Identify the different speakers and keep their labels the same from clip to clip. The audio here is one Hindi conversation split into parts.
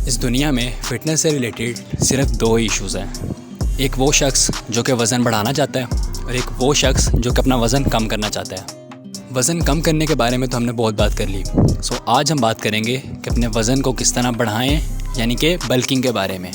Speaker 1: इस दुनिया में फ़िटनेस से रिलेटेड सिर्फ दो इश्यूज़ हैं। एक वो शख्स जो कि वज़न बढ़ाना चाहता है और एक वो शख्स जो कि अपना वज़न कम करना चाहता है। वज़न कम करने के बारे में तो हमने बहुत बात कर ली। आज हम बात करेंगे कि अपने वज़न को किस तरह बढ़ाएं, यानी कि बल्किंग के बारे में।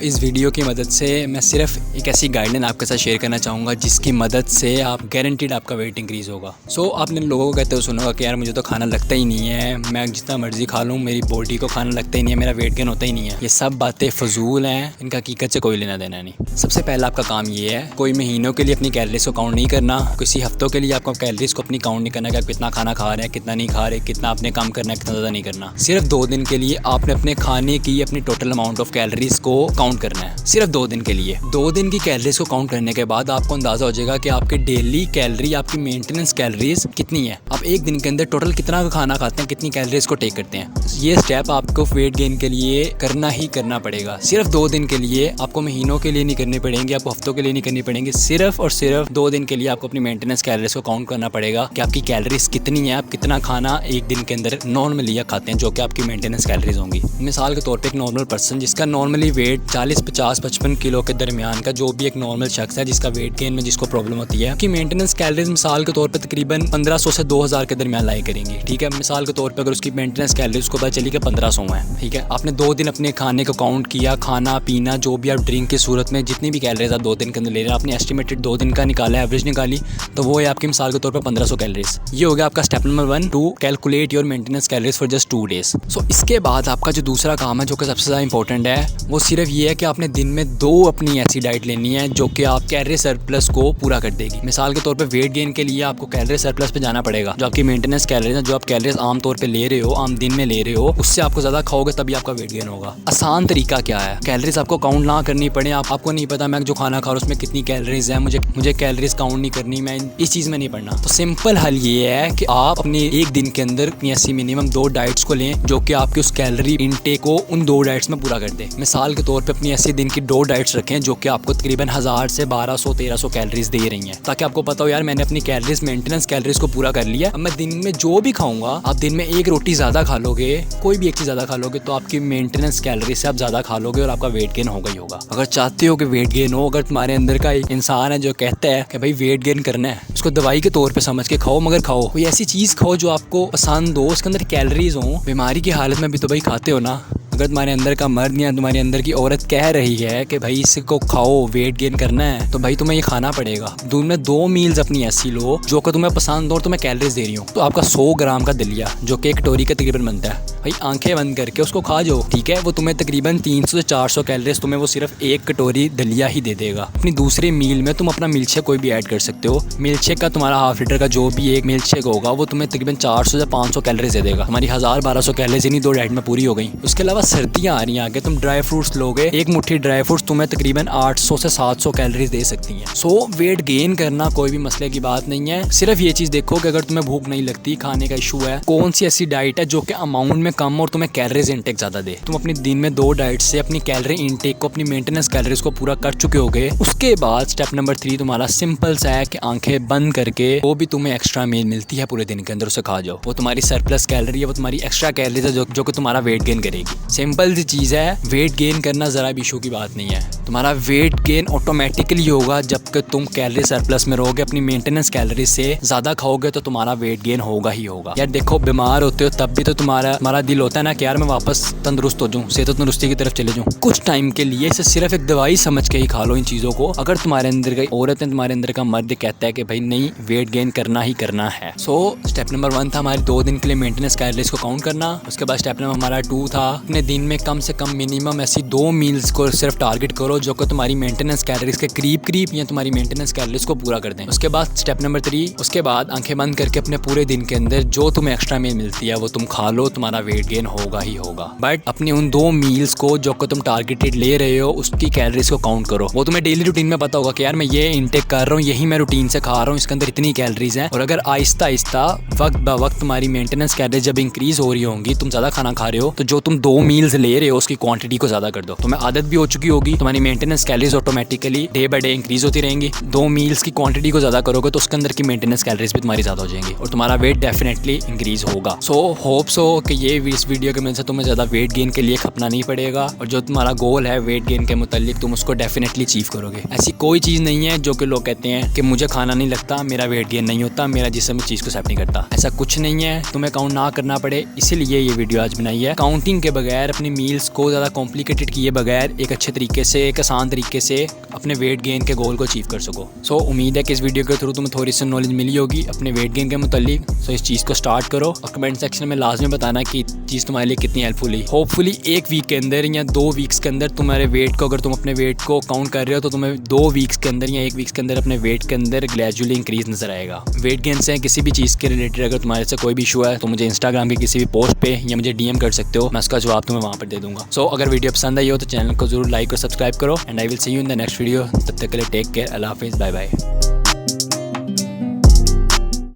Speaker 1: इस वीडियो की मदद से मैं सिर्फ एक ऐसी गाइडलाइन आपके साथ शेयर करना चाहूँगा जिसकी मदद से आप गारंटीड आपका वेट इंक्रीज़ होगा। आपने लोगों को कहते हुए सुना होगा कि यार मुझे तो खाना लगता ही नहीं है, मैं जितना मर्जी खा लूँ मेरी बॉडी को खाना लगता ही नहीं है, मेरा वेट गेन होता ही नहीं है। ये सब बातें फजूल हैं, इनका हकीकत से कोई लेना देना नहीं। सबसे पहला आपका काम ये है, कोई महीनों के लिए अपनी कैलोरीज को काउंट नहीं करना, किसी हफ्तों के लिए आपको कैलोरीज को अपनी काउंट नहीं करना कि आप कितना खाना खा रहे हैं, कितना नहीं खा रहे, कितना आपने कम करना है, कितना ज़्यादा नहीं करना। सिर्फ 2 दिन के लिए आपने अपने खाने की अपनी टोटल अमाउंट ऑफ कैलोरीज को काउंट करना है, सिर्फ 2 दिन के लिए। 2 दिन की कैलोरीज को काउंट करने के बाद आपको अंदाजा हो जाएगा कि आपकी डेली कैलोरी, आपकी मेंटेनेंस कैलोरीज कितनी है। आप एक दिन के अंदर टोटल कितना खाना खाते हैं, कितनी कैलोरीज को टेक करते हैं। ये स्टेप आपको वेट गेन के लिए करना ही करना पड़ेगा। सिर्फ 2 दिन के लिए, आपको महीनों के लिए नहीं करनी पड़ेंगे, आपको हफ्तों के लिए नहीं करनी पड़ेंगे। सिर्फ और सिर्फ 2 दिन के लिए आपको अपनी मेंटेनेंस कैलोरीज को काउंट करना पड़ेगा कि आपकी कैलोरीज कितनी है, आप कितना खाना एक दिन के अंदर नॉर्मली खाते हैं जो कि आपकी मेंटेनेंस कैलोरीज होंगी। मिसाल के तौर पर एक नॉर्मल पर्सन जिसका नॉर्मली वेट 40, 50, 55 किलो के दरमियान का जो भी एक नॉर्मल शख्स है जिसका वेट गेन में जिसको प्रॉब्लम होती है कि मेंटेनेंस कैलोरीज मिसाल के तौर पे तकरीबन 1500 से 2000 के दरमियान लाई करेंगी। ठीक है, मिसाल के तौर पे अगर उसकी मेंटेनेंस कैलोरीज को पता चली कि 1500 है। ठीक है, आपने 2 दिन अपने खाने को काउंट किया, खाना पीना जो भी आप ड्रिंक की सूरत में जितनी भी कैलोरीज आप 2 दिन के अंदर ले रहे हैं, आपने एस्टिमेटेड 2 दिन का निकाला, एवरेज निकाली, तो वो है आपकी मिसाल के तौर पर 1500 कैलोरीज। ये हो गया आपका step number 1 to calculate your maintenance calories for just 2 days. इसके बाद आपका जो दूसरा काम है जो कि सबसे ज़्यादा इंपॉर्टेंट है वो सिर्फ ये है कि आपने दिन में 2 अपनी ऐसी डाइट लेनी है जो कि आप कैलोरी सरप्लस को पूरा कर देगी। मिसाल के तौर पे वेट गेन के लिए आपको कैलोरी सरप्लस पे जाना पड़ेगा। जो आपकी मेंटेनेंस कैलोरीज है, जो आप कैलोरीज आम तौर पे ले रहे हो, आम दिन में ले रहे हो, उससे आपको ज़्यादा खाओगे तभी आपका वेट गेन होगा। आसान तरीका क्या है, कैलोरीज आपको काउंट ना करनी पड़े। आपको नहीं पता मैं जो खाना खा रहा हूँ उसमें कितनी कैलोरीज है, मुझे कैलोरीज काउंट नहीं करनी, मैं इस चीज़ में नहीं पढ़ना। तो सिंपल हल ये है कि आप अपने एक दिन के अंदर ऐसी मिनिमम 2 डाइट्स को लें जो कि आपकी उस कैलोरी इनटेक को उन 2 डाइट्स में पूरा कर दे। मिसाल के तौर पर अपनी ऐसे दिन की 2 डाइट्स रखें जो कि आपको तकरीबन 1000 से 1200-1300 कैलोरीज दे रही हैं, ताकि आपको पता हो यार मैंने अपनी कैलोरीज मेंटेनेंस कैलोरीज को पूरा कर लिया। अब मैं दिन में जो भी खाऊंगा, आप दिन में 1 रोटी ज़्यादा खा लोगे, कोई भी एक चीज़ ज़्यादा खा लोगे तो आपकी मेंटेनेंस कैलोरी से आप ज़्यादा खा लोगे और आपका वेट गेन होगा ही होगा। अगर चाहते हो कि वेट गेन हो, अगर तुम्हारे अंदर का एक इंसान है जो कहता है कि भाई वेट गेन करना है, उसको दवाई के तौर पर समझ के खाओ, मगर खाओ कोई ऐसी चीज़ खाओ जो आपको पसंद हो, उसके अंदर कैलोरीज हो। बीमारी की हालत में भी तो भाई खाते हो ना। अगर तुम्हारे अंदर का मर्द या तुम्हारे अंदर की औरत कह रही है कि भाई इसको खाओ वेट गेन करना है, तो भाई तुम्हें ये खाना पड़ेगा। दिन में 2 मील्स अपनी ऐसी लो जो कि तुम्हें पसंद हो और तुम्हें कैलोरीज दे रही हो। तो आपका 100 ग्राम का दलिया जो कि 1 कटोरी का तकरीबन बनता है, भाई आंखें बंद करके उसको खा जाओ। ठीक है, वो तुम्हें तकरीबन 300 से 400 कैलोरीज तुम्हें वो सिर्फ 1 कटोरी दलिया ही दे देगा। अपनी दूसरे मील में तुम अपना मिल्क शेक कोई भी ऐड कर सकते हो। मिल्क शेक का तुम्हारा ½ लीटर का जो भी एक मिल्क शेक होगा वो तुम्हें तकरीबन 400 से 500 कैलोरीज दे देगा। हमारी 1000-1200 कैलोरीज इन्हीं 2 डाइट में पूरी हो गई। उसके अलावा सर्दियाँ आ रही हैं आगे, तुम ड्राई फ्रूट्स लोगे, 1 मुट्ठी ड्राई फ्रूट्स तुम्हें तकरीबन 800 से 700 कैलोरीज दे सकती हैं। वेट गेन करना कोई भी मसले की बात नहीं है। सिर्फ ये चीज़ देखो कि अगर तुम्हें भूख नहीं लगती, खाने का इशू है, कौन सी ऐसी डाइट है जो कि अमाउंट में कम और तुम्हें कैलोरीज इंटेक ज़्यादा दे। तुम अपनी दिन में 2 डाइट से अपनी कैलोरी इंटेक को, अपनी मेंटेनेंस कैलोरीज को पूरा कर चुके होगे। उसके बाद स्टेप नंबर 3 तुम्हारा सिंपल सा है कि आंखें बंद करके वो भी तुम्हें एक्स्ट्रा मील मिलती है पूरे दिन के अंदर, उसे खा जाओ। वो तुम्हारी सरप्लस कैलोरी है, वो तुम्हारी एक्स्ट्रा कैलोरीज है जो कि तुम्हारा वेट गेन करेगी। सिंपल सी चीज़ है, वेट गेन करना ज़रा भी इशू की बात नहीं है। तुम्हारा वेट गेन ऑटोमेटिकली होगा जबकि तुम कैलोरी सरप्लस में रहोगे। अपनी मेंटेनेंस कैलोरी से ज़्यादा खाओगे तो तुम्हारा वेट गेन होगा ही होगा। यार देखो, बीमार होते हो तब भी तो तुम्हारा दिल होता है ना कि यार मैं वापस तंदुरुस्त हो जाऊँ, सेहत तंदुरुस्ती की तरफ चले जाऊँ। कुछ टाइम के लिए इसे सिर्फ एक दवाई समझ के ही खा लो इन चीज़ों को। अगर तुम्हारे अंदर का औरत है, तुम्हारे अंदर का मर्द कहता है कि भाई नहीं वेट गेन करना ही करना है। स्टेप नंबर 1 था हमारे 2 दिन के लिए मेंटेनेंस कैलोरीज को काउंट करना। उसके बाद स्टेप नंबर हमारा 2 था अपने दिन में कम से कम मिनिमम ऐसी 2 मील्स को सिर्फ टारगेट करो जो कि तुम्हारी मेंटेनेंस कैलोरीज के करीब या तुम्हारी मेंटेनेंस कैलोरीज को पूरा कर दें। उसके बाद स्टेप नंबर 3, उसके बाद आंखें बंद करके अपने पूरे दिन के अंदर जो तुम्हें एक्स्ट्रा मील मिलती है वो तुम खा लो, तुम्हारा वेट गेन होगा ही होगा। बट अपने उन 2 मील्स को जो तुम टारगेटेड ले रहे हो उसकी कैलोरीज को काउंट करो। वो तुम्हें डेली रूटीन में पता होगा कि यार मैं ये इनटेक कर रहा हूँ, यही मैं रूटीन से खा रहा हूँ, इसके अंदर इतनी कैलोरीज हैं। और अगर आहिस्ता आहिस्ता वक्त ब वक्त तुम्हारी मेंटेनेंस कैलोरीज जब इंक्रीज हो रही होंगी, तुम ज्यादा खाना खा रहे हो, तो जो तुम 2 मील्स ले रहे हो उसकी क्वांटिटी को ज्यादा कर दो। तुम्हें आदत भी हो चुकी होगी, तुम्हारी maintenance calories automatically day by day increase होती रहेंगी। 2 मील्स की क्वांटिटी को ज्यादा करोगे तो उसके अंदर की मेंटेनेंस कैलोरीज भी तुम्हारी ज्यादा हो जाएंगी और तुम्हारा वेट डेफिनेटली इंक्रीज होगा। सो होप सो कि ये इस वीडियो के वजह से तुम्हें ज्यादा वेट गेन के लिए खपना नहीं पड़ेगा और जो तुम्हारा गोल है वेट गेन के मुतालिक तुम उसको डेफिनेटली अचीव करोगे। ऐसी कोई चीज़ नहीं है जो कि लोग कहते हैं कि मुझे खाना नहीं लगता, मेरा वेट गेन नहीं होता, मेरा जिस्म इस चीज़ को एक्सेप्ट नहीं करता। ऐसा कुछ नहीं है, तुम्हें काउंट ना करना पड़े, इसीलिए ये वीडियो आज बनाई है। काउंटिंग के बगैर, अपनी मील्स को ज़्यादा कॉम्प्लिकेटेड किए बगैर एक अच्छे तरीके से, एक आसान तरीके से अपने वेट गेन के गोल को अचीव कर सको। सो उम्मीद है कि इस वीडियो के थ्रू तुम्हें थोड़ी सी नॉलेज मिली होगी अपने वेट गेन के मुतालिक। सो इस चीज़ को स्टार्ट करो और कमेंट सेक्शन में लाजमी बताना कि चीज़ तुम्हारे लिए कितनी हेल्पफुल हुई। होपफुली 1 वीक के अंदर या 2 वीक्स के अंदर तुम्हारे वेट को, अगर तुम अपने वेट को काउंट कर रहे हो तो तुम्हें 2 वीक्स के अंदर या 1 वीक्स के अंदर अपने वेट के अंदर ग्रेजुअली इंक्रीज नजर आएगा। वेट गेन से किसी भी चीज़ के रिलेटेड अगर तुम्हारे से कोई भी इशू है तो मुझे इंस्टाग्राम के किसी भी पोस्ट पे या मुझे DM कर सकते हो, मैं उसका जवाब तुम्हें वहाँ पर दे दूंगा। सो अगर वीडियो पसंद आई हो तो चैनल को जरूर लाइक और सब्सक्राइब करो and I will see you in the next video. तब तक के लिए टेक केयर, अल्लाह हाफिज़, बाय बाय।